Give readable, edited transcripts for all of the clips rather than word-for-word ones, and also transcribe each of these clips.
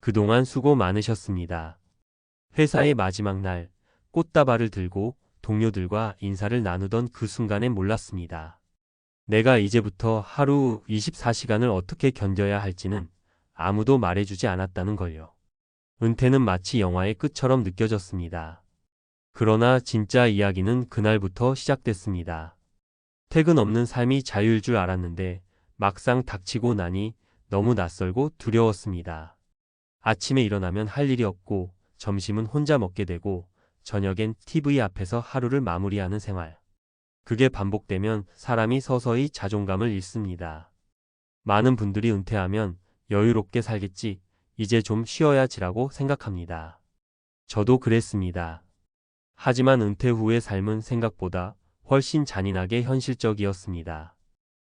그동안 수고 많으셨습니다. 회사의 마지막 날, 꽃다발을 들고 동료들과 인사를 나누던 그 순간엔 몰랐습니다. 내가 이제부터 하루 24시간을 어떻게 견뎌야 할지는 아무도 말해주지 않았다는 걸요. 은퇴는 마치 영화의 끝처럼 느껴졌습니다. 그러나 진짜 이야기는 그날부터 시작됐습니다. 퇴근 없는 삶이 자유일 줄 알았는데 막상 닥치고 나니 너무 낯설고 두려웠습니다. 아침에 일어나면 할 일이 없고 점심은 혼자 먹게 되고 저녁엔 TV 앞에서 하루를 마무리하는 생활. 그게 반복되면 사람이 서서히 자존감을 잃습니다. 많은 분들이 은퇴하면 여유롭게 살겠지, 이제 좀 쉬어야지라고 생각합니다. 저도 그랬습니다. 하지만 은퇴 후의 삶은 생각보다 훨씬 잔인하게 현실적이었습니다.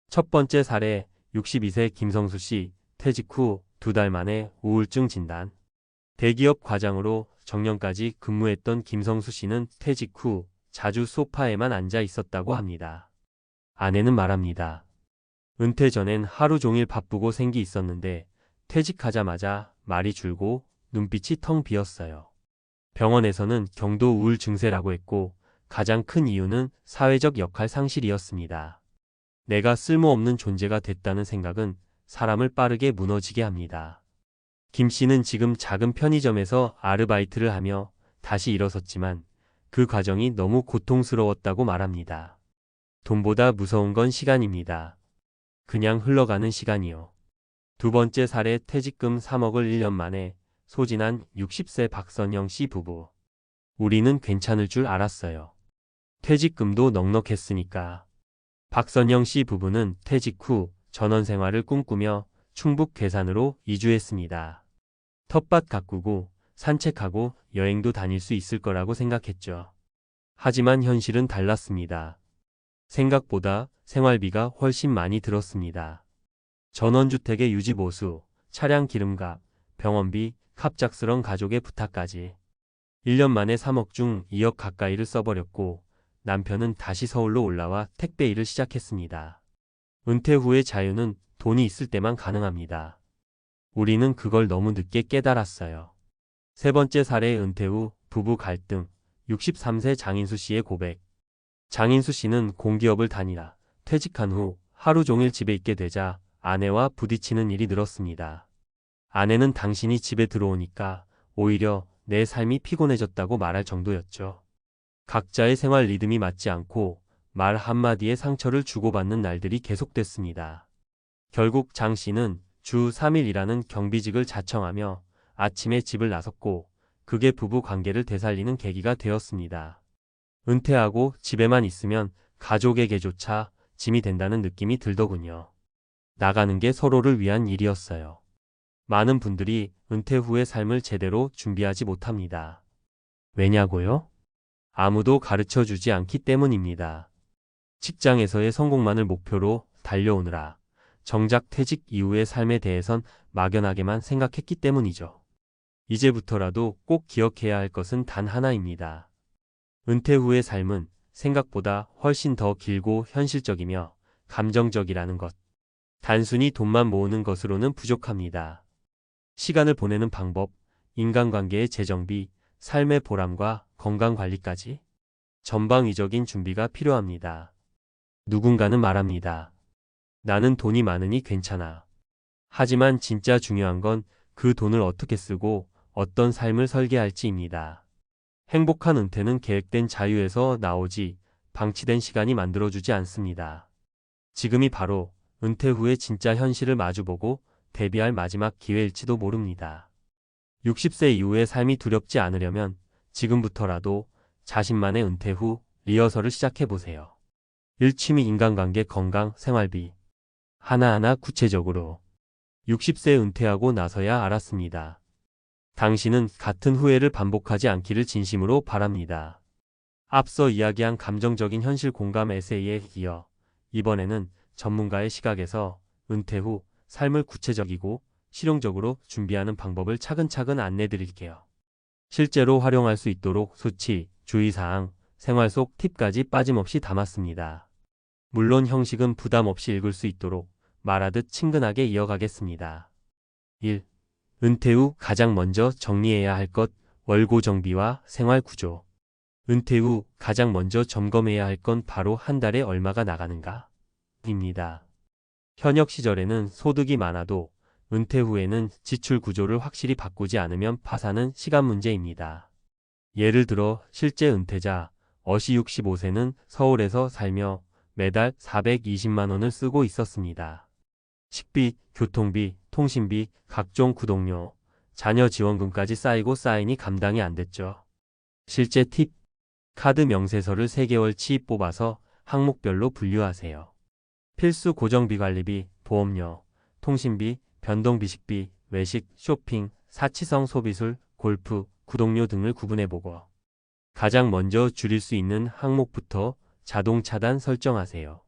첫 번째 사례, 62세 김성수 씨, 퇴직 후 2달 만에 우울증 진단. 대기업 과장으로 정년까지 근무했던 김성수 씨는 퇴직 후 자주 소파에만 앉아 있었다고 합니다. 아내는 말합니다. 은퇴 전엔 하루 종일 바쁘고 생기 있었는데 퇴직하자마자 말이 줄고 눈빛이 텅 비었어요. 병원에서는 경도 우울 증세라고 했고 가장 큰 이유는 사회적 역할 상실이었습니다. 내가 쓸모없는 존재가 됐다는 생각은 사람을 빠르게 무너지게 합니다. 김 씨는 지금 작은 편의점에서 아르바이트를 하며 다시 일어섰지만 그 과정이 너무 고통스러웠다고 말합니다. 돈보다 무서운 건 시간입니다. 그냥 흘러가는 시간이요. 두 번째 사례, 퇴직금 3억을 1년 만에 소진한 60세 박선영 씨 부부. 우리는 괜찮을 줄 알았어요. 퇴직금도 넉넉했으니까. 박선영 씨 부부는 퇴직 후 전원 생활을 꿈꾸며 충북 괴산으로 이주했습니다. 텃밭 가꾸고 산책하고 여행도 다닐 수 있을 거라고 생각했죠. 하지만 현실은 달랐습니다. 생각보다 생활비가 훨씬 많이 들었습니다. 전원주택의 유지보수, 차량 기름값, 병원비, 갑작스런 가족의 부탁까지. 1년 만에 3억 중 2억 가까이를 써버렸고 남편은 다시 서울로 올라와 택배 일을 시작했습니다. 은퇴 후의 자유는 돈이 있을 때만 가능합니다. 우리는 그걸 너무 늦게 깨달았어요. 세 번째 사례, 은퇴 후 부부 갈등, 63세 장인수 씨의 고백. 장인수 씨는 공기업을 다니라 퇴직한 후 하루 종일 집에 있게 되자 아내와 부딪히는 일이 늘었습니다. 아내는 당신이 집에 들어오니까 오히려 내 삶이 피곤해졌다고 말할 정도였죠. 각자의 생활 리듬이 맞지 않고 말 한마디에 상처를 주고받는 날들이 계속됐습니다. 결국 장 씨는 주 3일 일하는 경비직을 자청하며 아침에 집을 나섰고 그게 부부 관계를 되살리는 계기가 되었습니다. 은퇴하고 집에만 있으면 가족에게조차 짐이 된다는 느낌이 들더군요. 나가는 게 서로를 위한 일이었어요. 많은 분들이 은퇴 후의 삶을 제대로 준비하지 못합니다. 왜냐고요? 아무도 가르쳐 주지 않기 때문입니다. 직장에서의 성공만을 목표로 달려오느라 정작 퇴직 이후의 삶에 대해선 막연하게만 생각했기 때문이죠. 이제부터라도 꼭 기억해야 할 것은 단 하나입니다. 은퇴 후의 삶은 생각보다 훨씬 더 길고 현실적이며 감정적이라는 것. 단순히 돈만 모으는 것으로는 부족합니다. 시간을 보내는 방법, 인간관계의 재정비, 삶의 보람과 건강관리까지 전방위적인 준비가 필요합니다. 누군가는 말합니다. 나는 돈이 많으니 괜찮아. 하지만 진짜 중요한 건 그 돈을 어떻게 쓰고 어떤 삶을 설계할지입니다. 행복한 은퇴는 계획된 자유에서 나오지 방치된 시간이 만들어주지 않습니다. 지금이 바로 은퇴 후의 진짜 현실을 마주보고 대비할 마지막 기회일지도 모릅니다. 60세 이후의 삶이 두렵지 않으려면 지금부터라도 자신만의 은퇴 후 리허설을 시작해보세요. 1. 취미, 인간관계, 건강, 생활비. 하나하나 구체적으로. 60세 은퇴하고 나서야 알았습니다. 당신은 같은 후회를 반복하지 않기를 진심으로 바랍니다. 앞서 이야기한 감정적인 현실 공감 에세이에 이어 이번에는 전문가의 시각에서 은퇴 후 삶을 구체적이고 실용적으로 준비하는 방법을 차근차근 안내드릴게요. 실제로 활용할 수 있도록 수치, 주의사항, 생활 속 팁까지 빠짐없이 담았습니다. 물론 형식은 부담 없이 읽을 수 있도록 말하듯 친근하게 이어가겠습니다. 1. 은퇴 후 가장 먼저 정리해야 할 것, 월고 정비와 생활 구조. 은퇴 후 가장 먼저 점검해야 할 건 바로 한 달에 얼마가 나가는가? 입니다. 현역 시절에는 소득이 많아도 은퇴 후에는 지출 구조를 확실히 바꾸지 않으면 파산은 시간 문제입니다. 예를 들어 실제 은퇴자 어시 65세는 서울에서 살며 매달 420만 원을 쓰고 있었습니다. 식비, 교통비, 통신비, 각종 구독료, 자녀 지원금까지 쌓이고 쌓이니 감당이 안 됐죠. 실제 팁, 카드 명세서를 3개월치 뽑아서 항목별로 분류하세요. 필수 고정비 관리비, 보험료, 통신비, 변동비식비, 외식, 쇼핑, 사치성 소비술, 골프, 구독료 등을 구분해보고 가장 먼저 줄일 수 있는 항목부터 자동 차단 설정하세요.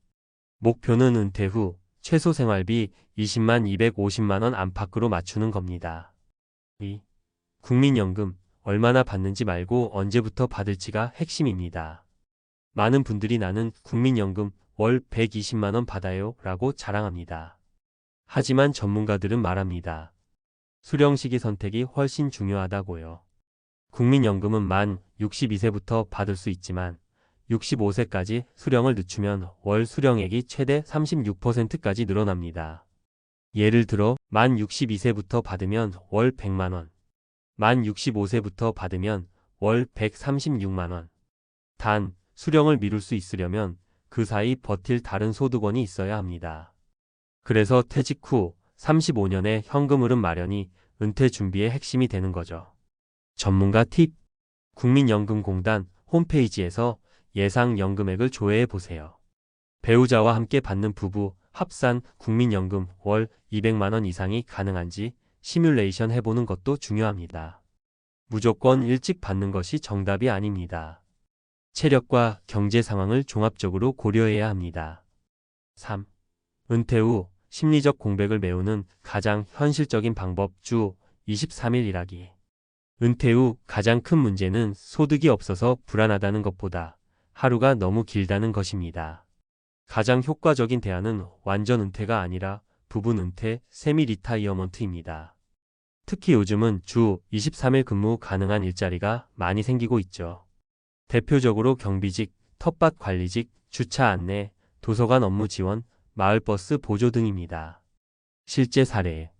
목표는 은퇴 후 최소 생활비 20만 250만 원 안팎으로 맞추는 겁니다. 2. 국민연금 얼마나 받는지 말고 언제부터 받을지가 핵심입니다. 많은 분들이 나는 국민연금 월 120만 원 받아요 라고 자랑합니다. 하지만 전문가들은 말합니다. 수령 시기 선택이 훨씬 중요하다고요. 국민연금은 만 62세부터 받을 수 있지만 65세까지 수령을 늦추면 월 수령액이 최대 36%까지 늘어납니다. 예를 들어 만 62세부터 받으면 월 100만 원, 만 65세부터 받으면 월 136만 원. 단, 수령을 미룰 수 있으려면 그 사이 버틸 다른 소득원이 있어야 합니다. 그래서 퇴직 후 35년의 현금 흐름 마련이 은퇴 준비의 핵심이 되는 거죠. 전문가 팁, 국민연금공단 홈페이지에서 예상 연금액을 조회해 보세요. 배우자와 함께 받는 부부 합산 국민연금 월 200만 원 이상이 가능한지 시뮬레이션 해보는 것도 중요합니다. 무조건 일찍 받는 것이 정답이 아닙니다. 체력과 경제 상황을 종합적으로 고려해야 합니다. 3. 은퇴 후 심리적 공백을 메우는 가장 현실적인 방법 주 23일 일하기. 은퇴 후 가장 큰 문제는 소득이 없어서 불안하다는 것보다 하루가 너무 길다는 것입니다. 가장 효과적인 대안은 완전 은퇴가 아니라 부분 은퇴, 세미 리타이어먼트입니다. 특히 요즘은 주 23일 근무 가능한 일자리가 많이 생기고 있죠. 대표적으로 경비직, 텃밭 관리직, 주차 안내, 도서관 업무 지원, 마을버스 보조 등입니다. 실제 사례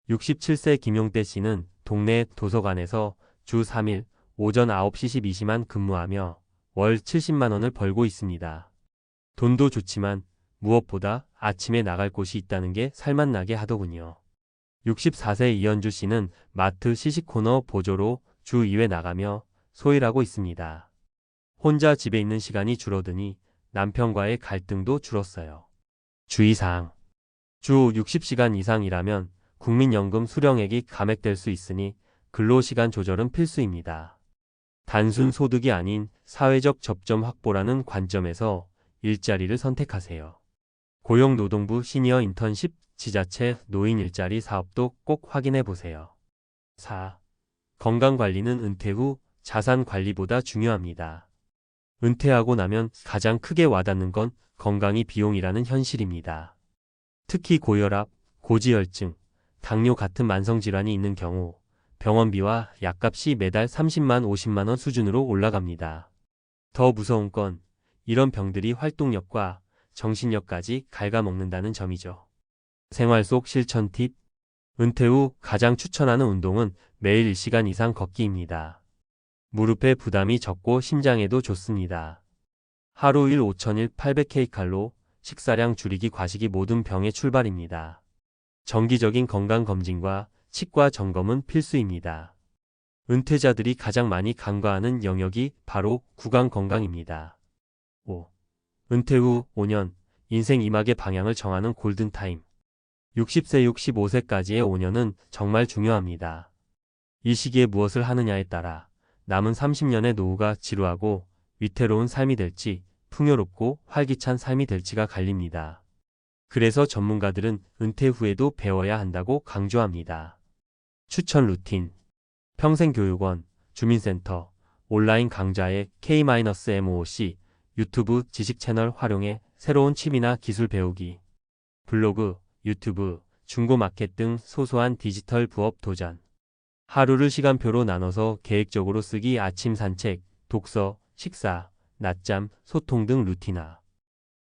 67세 김용대 씨는 동네 도서관에서 주 3일 오전 9시 12시만 근무하며 월 70만 원을 벌고 있습니다. 돈도 좋지만 무엇보다 아침에 나갈 곳이 있다는 게 살맛나게 하더군요. 64세 이현주 씨는 마트 시식코너 보조로 주 2회 나가며 소일하고 있습니다. 혼자 집에 있는 시간이 줄어드니 남편과의 갈등도 줄었어요. 주의사항. 주 60시간 이상 일하면 국민연금 수령액이 감액될 수 있으니 근로시간 조절은 필수입니다. 단순 소득이 아닌 사회적 접점 확보라는 관점에서 일자리를 선택하세요. 고용노동부 시니어 인턴십, 지자체, 노인 일자리 사업도 꼭 확인해 보세요. 4. 건강관리는 은퇴 후 자산관리보다 중요합니다. 은퇴하고 나면 가장 크게 와닿는 건 건강이 비용이라는 현실입니다. 특히 고혈압, 고지혈증, 당뇨 같은 만성질환이 있는 경우 병원비와 약값이 매달 30만 50만 원 수준으로 올라갑니다. 더 무서운 건 이런 병들이 활동력과 정신력까지 갉아먹는다는 점이죠. 생활 속 실천 팁. 은퇴 후 가장 추천하는 운동은 매일 1시간 이상 걷기입니다. 무릎에 부담이 적고 심장에도 좋습니다. 하루 1 5000일 800kcal, 식사량 줄이기 과식이 모든 병의 출발입니다. 정기적인 건강검진과 치과 점검은 필수입니다. 은퇴자들이 가장 많이 간과하는 영역이 바로 구강건강입니다. 5. 은퇴 후 5년, 인생 이막의 방향을 정하는 골든타임. 60세 65세까지의 5년은 정말 중요합니다. 이 시기에 무엇을 하느냐에 따라 남은 30년의 노후가 지루하고 위태로운 삶이 될지 풍요롭고 활기찬 삶이 될지가 갈립니다. 그래서 전문가들은 은퇴 후에도 배워야 한다고 강조합니다. 추천 루틴. 평생교육원, 주민센터, 온라인 강좌의 K-MOOC, 유튜브 지식 채널 활용해 새로운 취미나 기술 배우기. 블로그, 유튜브, 중고마켓 등 소소한 디지털 부업 도전. 하루를 시간표로 나눠서 계획적으로 쓰기 아침 산책, 독서, 식사, 낮잠, 소통 등 루틴화.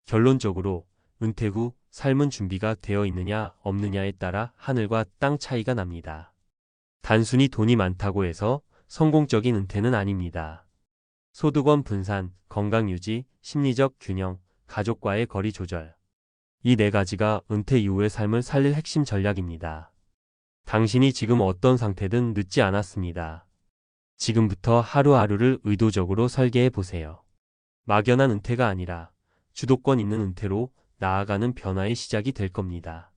결론적으로 은퇴 후 삶은 준비가 되어 있느냐 없느냐에 따라 하늘과 땅 차이가 납니다. 단순히 돈이 많다고 해서 성공적인 은퇴는 아닙니다. 소득원 분산, 건강 유지, 심리적 균형, 가족과의 거리 조절. 이 네 가지가 은퇴 이후의 삶을 살릴 핵심 전략입니다. 당신이 지금 어떤 상태든 늦지 않았습니다. 지금부터 하루하루를 의도적으로 설계해 보세요. 막연한 은퇴가 아니라 주도권 있는 은퇴로 나아가는 변화의 시작이 될 겁니다.